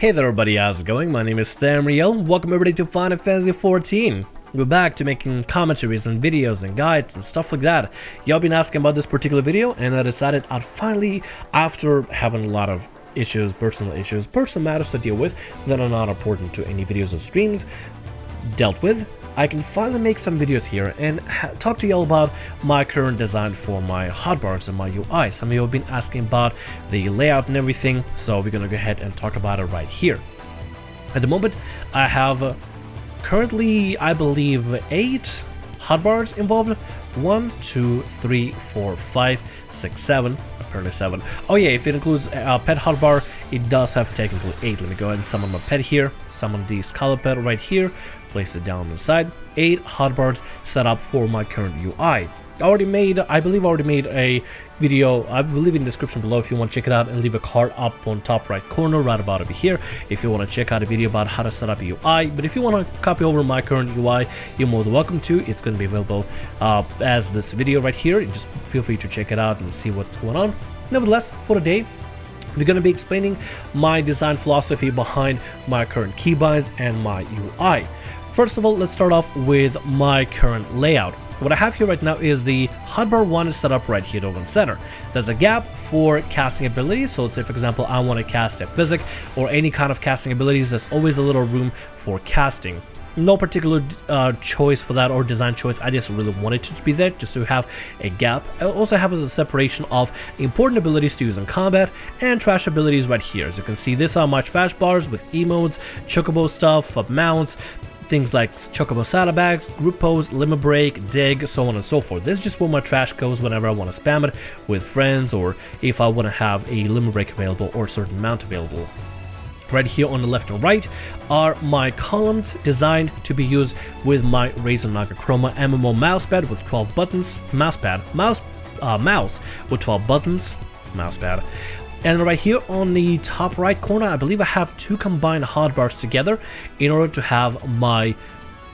Hey there everybody, how's it going? My name is ThamReal. Welcome everybody to Final Fantasy XIV. We're back to making commentaries and videos and guides and stuff like that. Y'all been asking about this particular video, and I decided I'd finally, after having a lot of issues, personal matters to deal with that are not important to any videos or streams dealt with, I can finally make some videos here and talk to y'all about my current design for my hotbars and my UI. Some of you have been asking about the layout and everything, so we're gonna go ahead and talk about it right here. At the moment, I have currently, I believe, 8 hotbars involved. 1, 2, 3, 4, 5, 6, 7, apparently 7. Oh yeah, if it includes a pet hotbar, it does have technically 8. Let me go ahead and summon my pet here, summon the Scarlet pet right here, place it down on the side. 8 hotbars set up for my current UI. I believe I already made a video, I will leave in the description below if you want to check it out, and leave a card up on top right corner right about over here if you want to check out a video about how to set up a UI. But if you want to copy over my current UI, you're more than welcome to. It's going to be available as this video right here. Just feel free to check it out and see what's going on. Nevertheless, for today, we're going to be explaining my design philosophy behind my current keybinds and my UI. First of all, let's start off with my current layout. What I have here right now is the hotbar 1 is set up right here over in center. There's a gap for casting abilities, so let's say for example I want to cast a physic or any kind of casting abilities, there's always a little room for casting. No particular choice for that or design choice, I just really wanted it to be there just to have a gap. I also have a separation of important abilities to use in combat and trash abilities right here. As you can see, these are my trash bars with emotes, chocobo stuff, mounts, things like chocobo saddlebags, group pose, limit break, dig, so on and so forth. This is just where my trash goes whenever I want to spam it with friends or if I want to have a limit break available or certain mount available. Right here on the left and right are my columns designed to be used with my Razer Naga Chroma MMO-Mouse pad with 12 buttons, mouse with 12 buttons, mouse pad. And right here on the top right corner, I believe I have 2 combined hotbars together in order to have my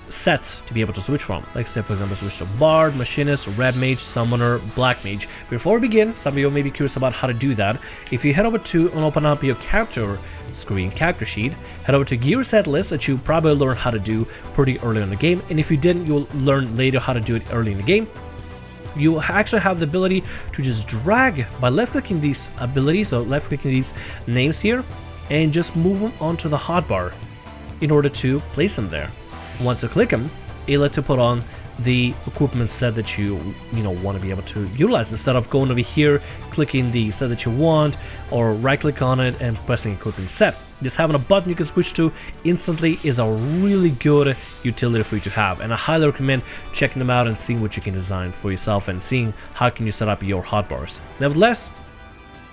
sets to be able to switch from. Like say for example, switch to Bard, Machinist, Red Mage, Summoner, Black Mage. Before we begin, some of you may be curious about how to do that. If you head over to and open up your character screen, character sheet, head over to gear set list that you probably learned how to do pretty early in the game. And if you didn't, you'll learn later how to do it early in the game. You actually have the ability to just drag by left-clicking these abilities, so left-clicking these names here, and just move them onto the hotbar in order to place them there. Once you click them, it lets you put on the equipment set that you want to be able to utilize instead of going over here, clicking the set that you want, or right-click on it and pressing equipment set. Just having a button you can switch to instantly is a really good utility for you to have, and I highly recommend checking them out and seeing what you can design for yourself and seeing how can you set up your hotbars. Nevertheless,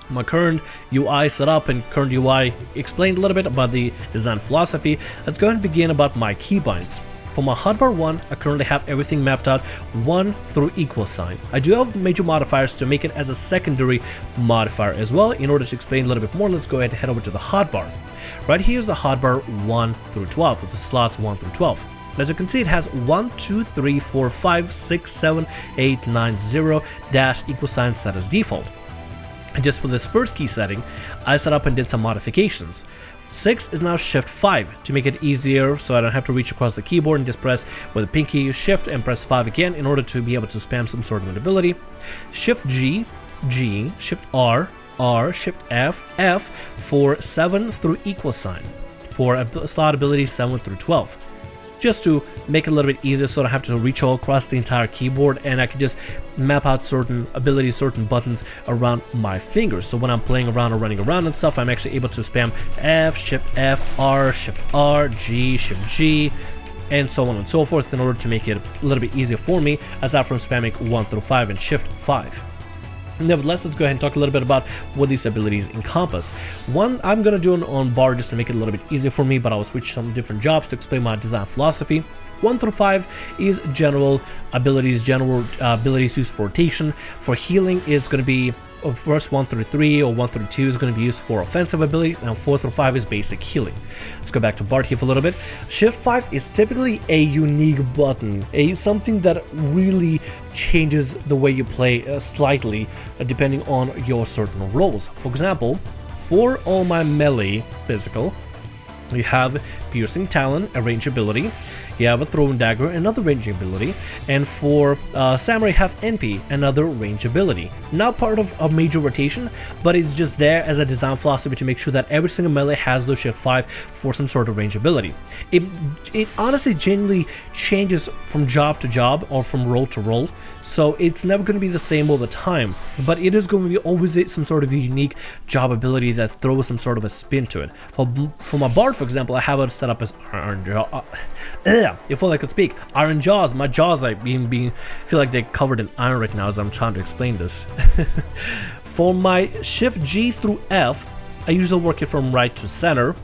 my current UI setup and current UI explained a little bit about the design philosophy. Let's go ahead and begin about my keybinds. For my hotbar 1, I currently have everything mapped out 1 through equal sign. I do have major modifiers to make it as a secondary modifier as well. In order to explain a little bit more, let's go ahead and head over to the hotbar. Right here is the hotbar 1 through 12 with the slots 1 through 12. As you can see, it has 1, 2, 3, 4, 5, 6, 7, 8, 9, 0 dash equal sign set as default. And just for this first key setting, I set up and did some modifications. 6 is now Shift 5 to make it easier so I don't have to reach across the keyboard and just press with the pinky Shift and press 5 again in order to be able to spam some sort of an ability. Shift G, G, Shift R, R, Shift F, F for 7 through equal sign for slot ability 7 through 12. Just to make it a little bit easier so I don't have to reach all across the entire keyboard and I can just map out certain abilities, certain buttons around my fingers. So when I'm playing around or running around and stuff, I'm actually able to spam F, Shift F, R, Shift R, G, Shift G, and so on and so forth in order to make it a little bit easier for me aside from spamming 1 through 5 and Shift 5. Nevertheless, let's go ahead and talk a little bit about what these abilities encompass. One, I'm going to do it on bar just to make it a little bit easier for me, but I'll switch some different jobs to explain my design philosophy. 1 through 5 is general abilities used for rotation. For healing, it's going to be first 1 through 3 or 1 through 2 is going to be used for offensive abilities, and 4 through 5 is basic healing. Let's go back to Bart here for a little bit. Shift 5 is typically a unique button, something that really changes the way you play slightly depending on your certain roles. For example, for all my melee physical, You have Piercing Talon, a range ability. You have a Throwing Dagger, another range ability. And for Samurai, you have NP, another range ability. Not part of a major rotation, but it's just there as a design philosophy to make sure that every single melee has those shift 5 for some sort of range ability. It honestly genuinely changes from job to job or from role to role, so it's never going to be the same all the time, but it is going to be always some sort of a unique job ability that throws some sort of a spin to it. For my Bard, for example, I have it set up as Iron Jaw. If only I could speak. Iron Jaws. My jaws feel like they're covered in iron right now as I'm trying to explain this. For my Shift G through F, I usually work it from right to center.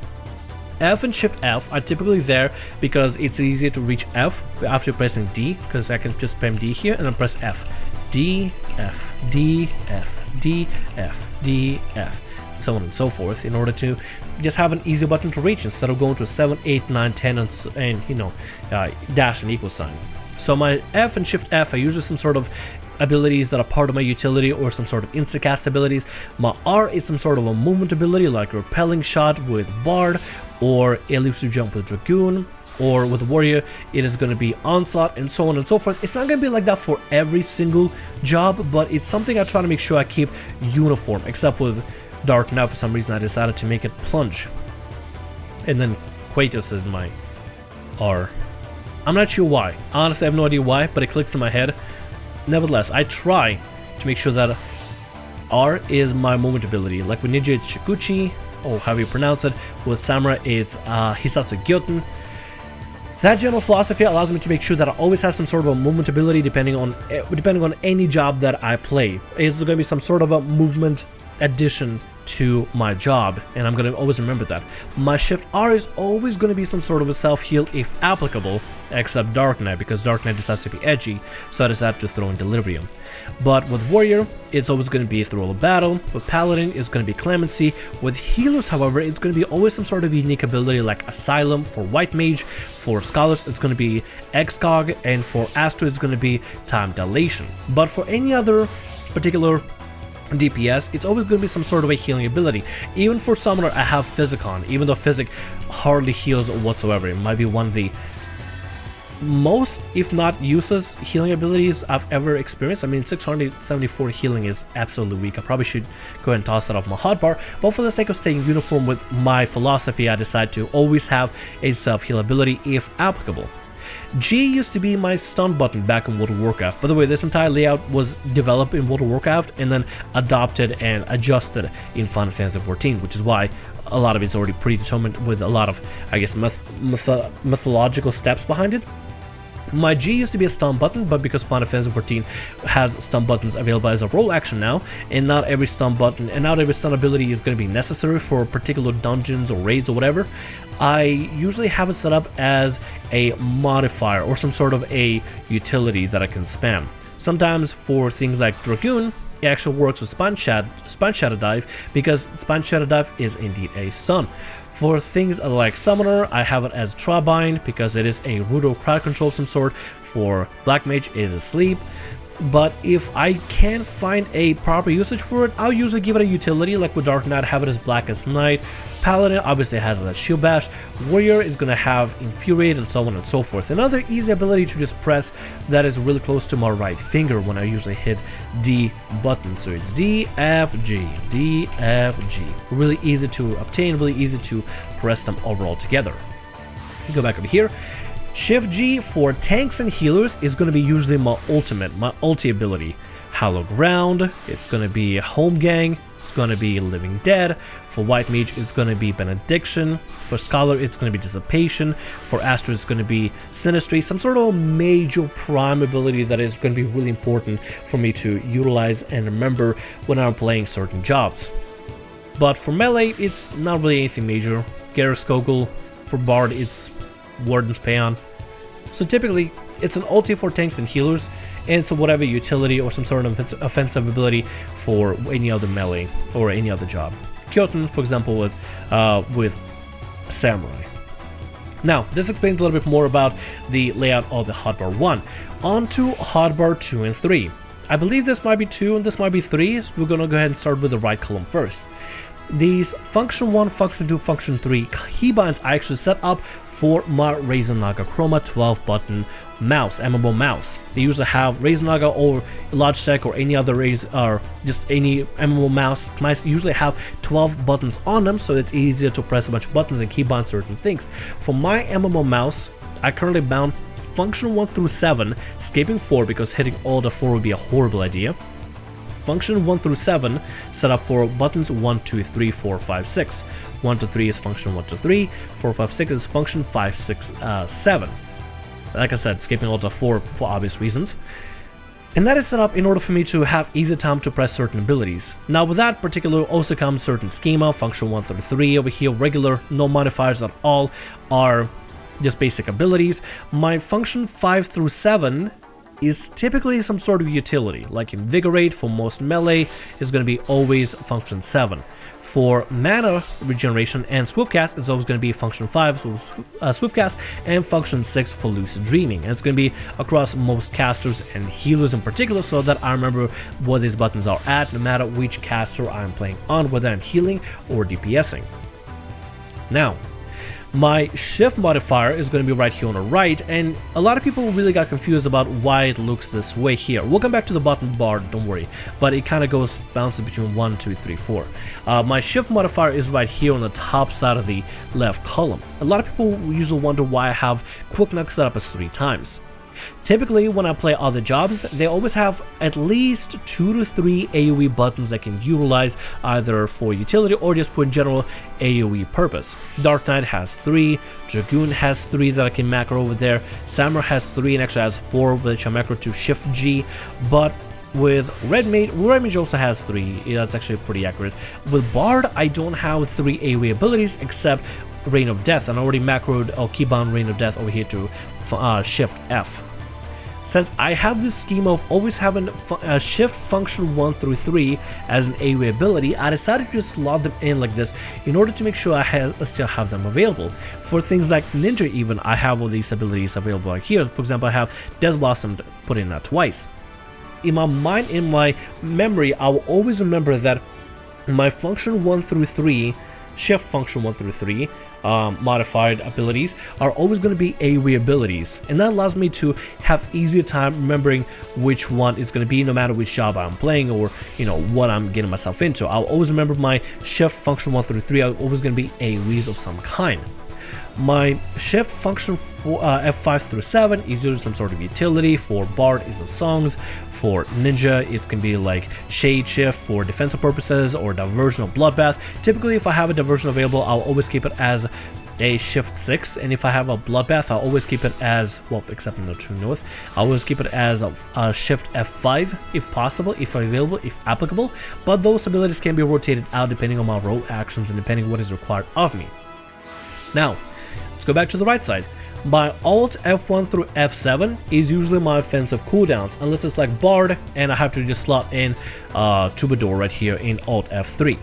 F and Shift F are typically there because it's easier to reach F after pressing D, because I can just spam D here and then press F. D, F, D, F, D, F, D, F, so on and so forth, in order to just have an easy button to reach instead of going to 7, 8, 9, 10 and you know, dash and equal sign. So my F and Shift F are usually some sort of abilities that are part of my utility or some sort of instacast abilities. My R is some sort of a movement ability like repelling shot with Bard, or elusive jump with Dragoon, or with Warrior it is going to be onslaught, and so on and so forth. It's not going to be like that for every single job, but it's something I try to make sure I keep uniform, except with Dark Knight. For some reason I decided to make it plunge, and then Quatus is my R. I'm not sure why, honestly I have no idea why, but it clicks in my head. Nevertheless, I try to make sure that R is my movement ability. Like with Ninja it's Shikuchi, or however you pronounce it. With Samurai it's Hisatsu Gyoten. That general philosophy allows me to make sure that I always have some sort of a movement ability depending on any job that I play. It's going to be some sort of a movement addition to my job, and I'm going to always remember that. My Shift R is always going to be some sort of a self-heal if applicable, except Dark Knight, because Dark Knight decides to be edgy, so I decided to throw in Delirium. But with Warrior, it's always going to be Thrill of Battle. With Paladin, it's going to be Clemency. With Healers, however, it's going to be always some sort of unique ability like Asylum. For White Mage, for Scholars, it's going to be Excog, and for Astro, it's going to be Time Dilation. But for any other particular DPS, it's always going to be some sort of a healing ability. Even for Summoner, I have Physicon, even though Physic hardly heals whatsoever. It might be one of the most, if not useless, healing abilities I've ever experienced. I mean, 674 healing is absolutely weak. I probably should go ahead and toss that off my hotbar, but for the sake of staying uniform with my philosophy, I decided to always have a self-heal ability if applicable. G used to be my stun button back in World of Warcraft. By the way, this entire layout was developed in World of Warcraft and then adopted and adjusted in Final Fantasy XIV, which is why a lot of it's already predetermined with a lot of, I guess, mythological steps behind it. My G used to be a stun button, but because Final Fantasy XIV has stun buttons available as a role action now, and not every stun button and not every stun ability is going to be necessary for particular dungeons or raids or whatever, I usually have it set up as a modifier or some sort of a utility that I can spam. Sometimes for things like Dragoon, it actually works with Spine Shadow Dive, because Spine Shadow Dive is indeed a stun. For things like Summoner, I have it as Trabind because it is a root or crowd control of some sort. For Black Mage, it is Sleep. But if I can't find a proper usage for it, I'll usually give it a utility, like with Dark Knight, have it as Blackest Night. Paladin obviously has that Shield Bash. Warrior is going to have Infuriate, and so on and so forth. Another easy ability to just press that is really close to my right finger when I usually hit D button. So it's D, F, G, D, F, G. Really easy to obtain, really easy to press them overall together. Go back over here. Shift G for tanks and healers is going to be usually my ultimate, my ulti ability. Hollow Ground, it's going to be Home Gang, it's going to be Living Dead. For White Mage, it's going to be Benediction. For Scholar, it's going to be Dissipation. For Astro, it's going to be Sinistry, some sort of major prime ability that is going to be really important for me to utilize and remember when I'm playing certain jobs. But for Melee, it's not really anything major. Garrus Skogul. For Bard, it's Warden's Paeon. So typically, it's an ulti for tanks and healers, and it's whatever utility or some sort of offensive ability for any other melee or any other job. Kyoten, for example, with Samurai. Now, this explains a little bit more about the layout of the Hotbar 1. On to Hotbar 2 and 3. I believe this might be 2 and this might be 3, so we're going to go ahead and start with the right column first. these function 1, function 2, function 3 keybinds I actually set up for my Razer Naga Chroma 12 button mouse, MMO-Mouse. They usually have Razer Naga or Logitech or any other or just any MMO-Mouse mice usually have 12 buttons on them, so it's easier to press a bunch of buttons and keybind certain things. For my MMO-Mouse, I currently bound function 1 through 7, skipping 4 because hitting all the 4 would be a horrible idea. Function 1 through 7 set up for buttons 1, 2, 3, 4, 5, 6. 1 to 3 is function 1 to 3, 4, 5, 6 is function 5, 6, 7. Like I said, skipping all the 4 for obvious reasons. And that is set up in order for me to have easy time to press certain abilities. Now with that particular also comes certain schema, function 1 through 3 over here, regular, no modifiers at all, are just basic abilities. My function 5 through 7 is typically some sort of utility, like Invigorate for most melee is going to be always function 7. For mana regeneration and Swiftcast, it's always going to be function 5, so Swiftcast, and function 6 for lucid dreaming. And it's going to be across most casters and healers in particular, so that I remember what these buttons are at, no matter which caster I'm playing on, whether I'm healing or DPSing. Now, my shift modifier is going to be right here on the right, and a lot of people really got confused about why it looks this way here. We'll come back to the button bar, don't worry, but it kind of bounces between 1, 2, 3, 4. My shift modifier is right here on the top side of the left column. A lot of people usually wonder why I have quick knock set up as 3 times. Typically, when I play other jobs, they always have at least 2 to 3 AoE buttons that can utilize either for utility or just for general AoE purpose. Dark Knight has 3, Dragoon has 3 that I can macro over there, Samurai has 3 and actually has 4 which I macro to Shift G, but with Red Mage also has 3, that's actually pretty accurate. With Bard, I don't have 3 AoE abilities except Rain of Death, and I already macroed or keybound Rain of Death over here to Shift F. Since I have this scheme of always having shift function 1 through 3 as an AoE ability, I decided to just slot them in like this in order to make sure I still have them available. For things like Ninja even, I have all these abilities available like here. For example, I have Death Blossom put in that twice. In my mind, in my memory, I will always remember that my function 1 through 3, shift function 1 through 3, modified abilities are always going to be AoE abilities, and that allows me to have easier time remembering which one it's going to be no matter which job I'm playing or what I'm getting myself into. I'll always remember my shift function 1 through 3 are always going to be AoEs of some kind. My shift function for F5 through 7 is usually some sort of utility. For Bard is the songs. For Ninja, it can be like Shade Shift for defensive purposes or Diversion or Bloodbath. Typically, if I have a Diversion available, I'll always keep it as a Shift 6, and if I have a Bloodbath, I'll always keep it as, well, except in the True North, I'll always keep it as a Shift F5 if possible, if available, if applicable, but those abilities can be rotated out depending on my role actions and depending on what is required of me. Now, let's go back to the right side. My Alt F1 through F7 is usually my offensive cooldowns, unless it's like Bard and I have to just slot in Troubadour right here in Alt F3.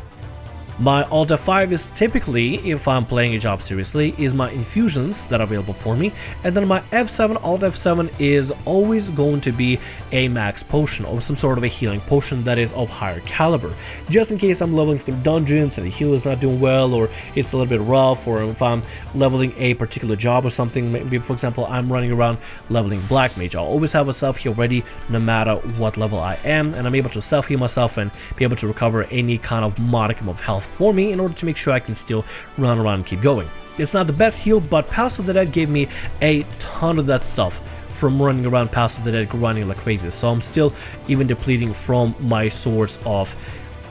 My Alt F5 is typically, if I'm playing a job seriously, is my infusions that are available for me, and then my F7, Alt F7 is always going to be a max potion or some sort of a healing potion that is of higher caliber, just in case I'm leveling through dungeons and the heal is not doing well, or it's a little bit rough, or if I'm leveling a particular job or something. Maybe, for example, I'm running around leveling Black Mage. I'll always have a self heal ready no matter what level I am, and I'm able to self heal myself and be able to recover any kind of modicum of health for me in order to make sure I can still run around and keep going. It's not the best heal, but Pass of the Dead gave me a ton of that stuff from running around Pass of the Dead grinding like crazy, so I'm still even depleting from my source of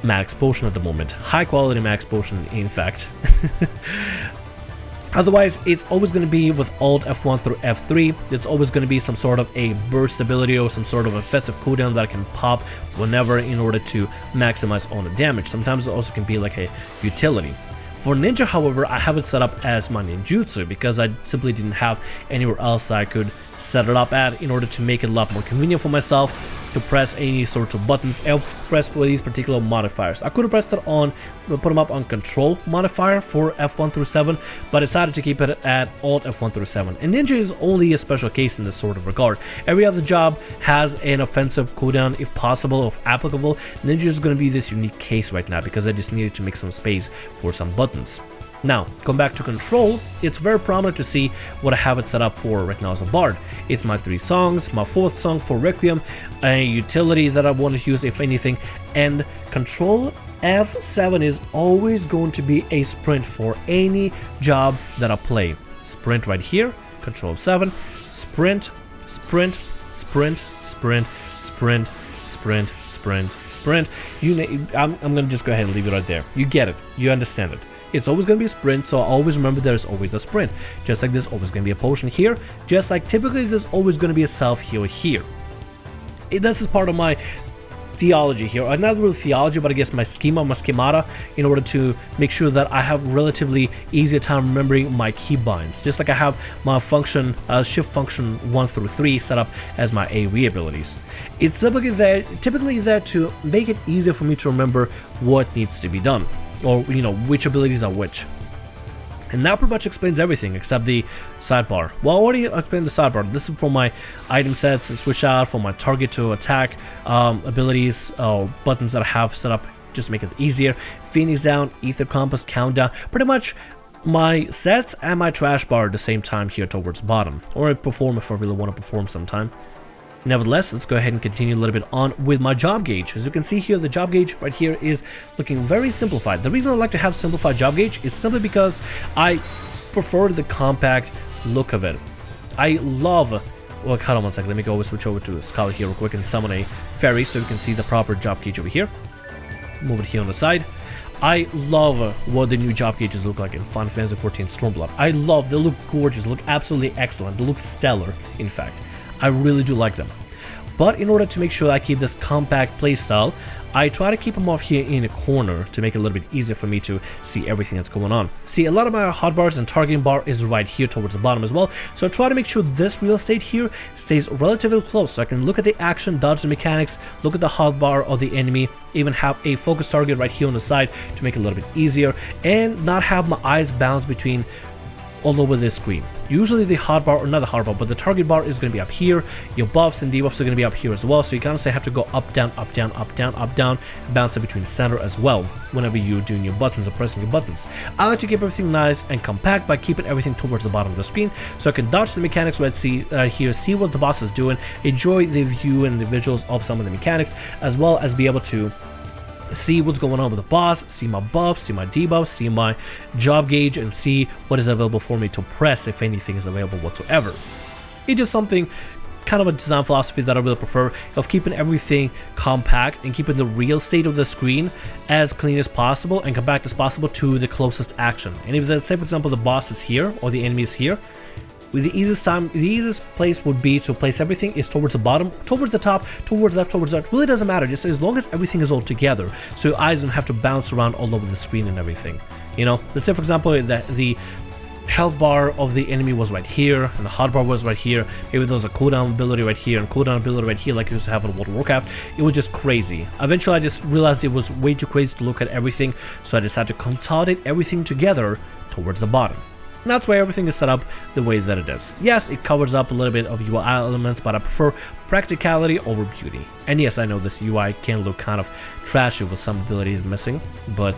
max potion at the moment. High quality max potion, in fact. Otherwise, it's always going to be with Alt F1 through F3, it's always going to be some sort of a burst ability or some sort of offensive cooldown that I can pop whenever in order to maximize on the damage. Sometimes it also can be like a utility. For Ninja, however, I have it set up as my ninjutsu because I simply didn't have anywhere else I could set it up at in order to make it a lot more convenient for myself to press any sorts of buttons and press for these particular modifiers. I could have pressed it on, put them up on control modifier for F1 through 7, but decided to keep it at alt F1 through 7. And ninja is only a special case in this sort of regard. Every other job has an offensive cooldown if possible, if applicable. Ninja is going to be this unique case right now because I just needed to make some space for some buttons. Now, going back to control, it's very prominent to see what I have it set up for right now as a bard. It's my 3 songs, my 4th song for Requiem, a utility that I want to use if anything, and control F7 is always going to be a sprint for any job that I play. Sprint right here, control F7, sprint, sprint, sprint, sprint, sprint, sprint, sprint, sprint. I'm gonna just go ahead and leave it right there. You get it, you understand it. It's always going to be a sprint, so always remember there's always a sprint. Just like there's always going to be a potion here, just like typically there's always going to be a self-heal here. This is part of my theology here, or not really theology, but I guess my schema, my schemata, in order to make sure that I have relatively easier time remembering my keybinds. Just like I have my function, shift function 1 through 3 set up as my AoE abilities. It's typically there to make it easier for me to remember what needs to be done, or which abilities are which. And that pretty much explains everything except the sidebar. Well, I already explained the sidebar. This is for my item sets and switch out, for my target to attack abilities, buttons that I have set up just to make it easier. Phoenix down, ether compass, countdown, pretty much my sets and my trash bar at the same time here towards the bottom, or I perform if I really want to perform sometime. Nevertheless, let's go ahead and continue a little bit on with my job gauge. As you can see here, the job gauge right here is looking very simplified. The reason I like to have simplified job gauge is simply because I prefer the compact look of it. I love, well, hold on one second, let me go switch over to the Scholar here real quick and summon a fairy so you can see the proper job gauge over here. Move it here on the side. I love what the new job gauges look like in Final Fantasy XIV Stormblood. I love, they look gorgeous, they look absolutely excellent, they look stellar, in fact. I really do like them. But in order to make sure I keep this compact playstyle, I try to keep them off here in a corner to make it a little bit easier for me to see everything that's going on. See, a lot of my hotbars and targeting bar is right here towards the bottom as well, so I try to make sure this real estate here stays relatively close so I can look at the action, dodge the mechanics, look at the hotbar of the enemy, even have a focus target right here on the side to make it a little bit easier, and not have my eyes bounce between all over this screen. Usually the hotbar, or not the hotbar, but the target bar is going to be up here. Your buffs and debuffs are going to be up here as well, so you kind of have to go up, down, up, down, up, down, up, down, bounce it between center as well whenever you're doing your buttons or pressing your buttons. I like to keep everything nice and compact by keeping everything towards the bottom of the screen so I can dodge the mechanics right here, see what the boss is doing, enjoy the view and the visuals of some of the mechanics, as well as be able to see what's going on with the boss, see my buffs, see my debuffs, see my job gauge, and see what is available for me to press if anything is available whatsoever. It's just something, kind of a design philosophy that I really prefer, of keeping everything compact and keeping the real state of the screen as clean as possible and compact as possible to the closest action. And if, let's say for example, the boss is here or the enemy is here, with the easiest place would be to place everything is towards the bottom, towards the top, towards left, towards right. Really doesn't matter, just as long as everything is all together, so your eyes don't have to bounce around all over the screen and everything. Let's say for example that the health bar of the enemy was right here, and the hotbar was right here. Maybe there was a cooldown ability right here and cooldown ability right here, like you used to have in World of Warcraft. It was just crazy. Eventually, I just realized it was way too crazy to look at everything, so I decided to consolidate everything together towards the bottom. And that's why everything is set up the way that it is. Yes, it covers up a little bit of UI elements, but I prefer practicality over beauty. And yes, I know this UI can look kind of trashy with some abilities missing, but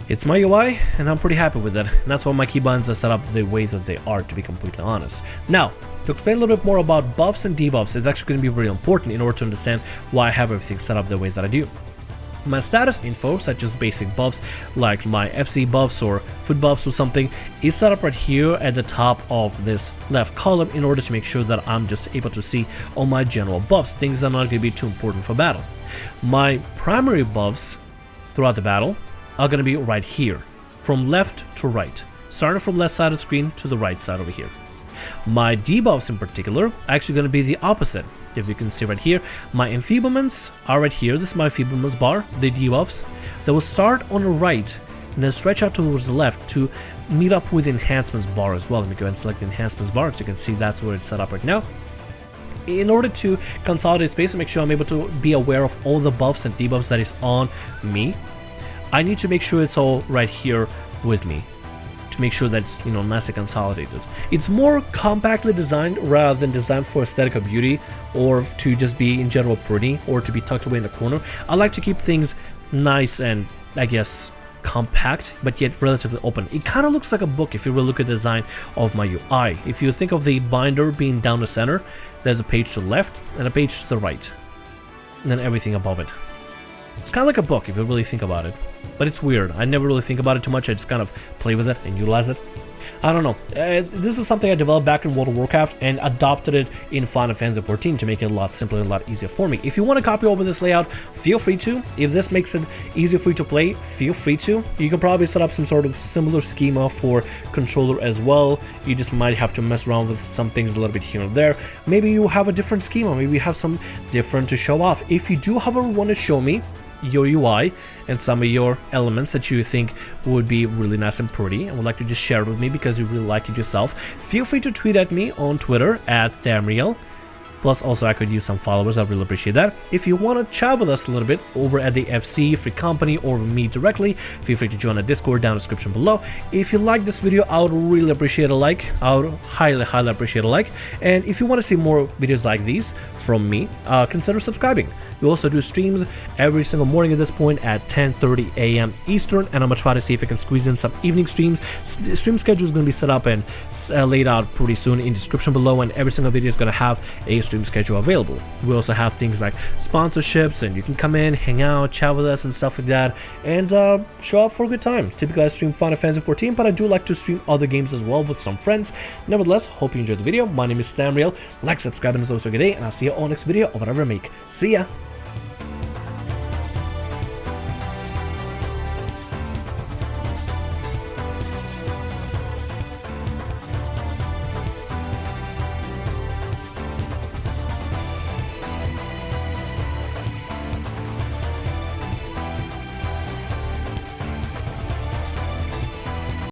it's my UI, and I'm pretty happy with it. And that's why my keybinds are set up the way that they are, to be completely honest. Now, to explain a little bit more about buffs and debuffs, it's actually going to be really important in order to understand why I have everything set up the way that I do. My status info, such as basic buffs like my FC buffs or foot buffs or something, is set up right here at the top of this left column in order to make sure that I'm just able to see all my general buffs, things that are not going to be too important for battle. My primary buffs throughout the battle are going to be right here, from left to right, starting from left side of the screen to the right side over here. My debuffs in particular are actually going to be the opposite. If you can see right here, my enfeeblements are right here. This is my enfeeblements bar, the debuffs. They will start on the right and then stretch out towards the left to meet up with the enhancements bar as well. Let me go ahead and select the enhancements bar, so you can see that's where it's set up right now. In order to consolidate space and make sure I'm able to be aware of all the buffs and debuffs that is on me, I need to make sure it's all right here with me, to make sure that it's, you know, nicely consolidated. It's more compactly designed rather than designed for aesthetic of beauty or to just be in general pretty or to be tucked away in the corner. I like to keep things nice and, I guess, compact, but yet relatively open. It kind of looks like a book if you really look at the design of my UI. If you think of the binder being down the center, there's a page to the left and a page to the right, and then everything above it. It's kind of like a book if you really think about it, but it's weird. I never really think about it too much. I just kind of play with it and utilize it. I don't know. This is something I developed back in World of Warcraft and adopted it in Final Fantasy XIV to make it a lot simpler and a lot easier for me. If you want to copy over this layout, feel free to. If this makes it easier for you to play, feel free to. You can probably set up some sort of similar schema for controller as well. You just might have to mess around with some things a little bit here and there. Maybe you have a different schema. Maybe you have some different to show off. If you do, however, want to show me your UI and some of your elements that you think would be really nice and pretty and would like to just share it with me because you really like it yourself, feel free to tweet at me on Twitter at ThamReal. Plus, also, I could use some followers. I really appreciate that. If you want to chat with us a little bit over at the FC, Free Company, or me directly, feel free to join the Discord down in the description below. If you like this video, I would really appreciate a like. I would highly appreciate a like. And if you want to see more videos like these from me, consider subscribing. We also do streams every single morning at this point at 10:30 a.m. Eastern, and I'm gonna try to see if I can squeeze in some evening streams. The stream schedule is gonna be set up and laid out pretty soon in the description below, and every single video is gonna have a stream schedule available. We also have things like sponsorships, and you can come in, hang out, chat with us and stuff like that, and show up for a good time. Typically I stream Final Fantasy XIV, but I do like to stream other games as well with some friends. Nevertheless, hope you enjoyed the video. My name is ThamReal. Like, subscribe, and also good day, and I'll see you all next video or whatever I make. See ya!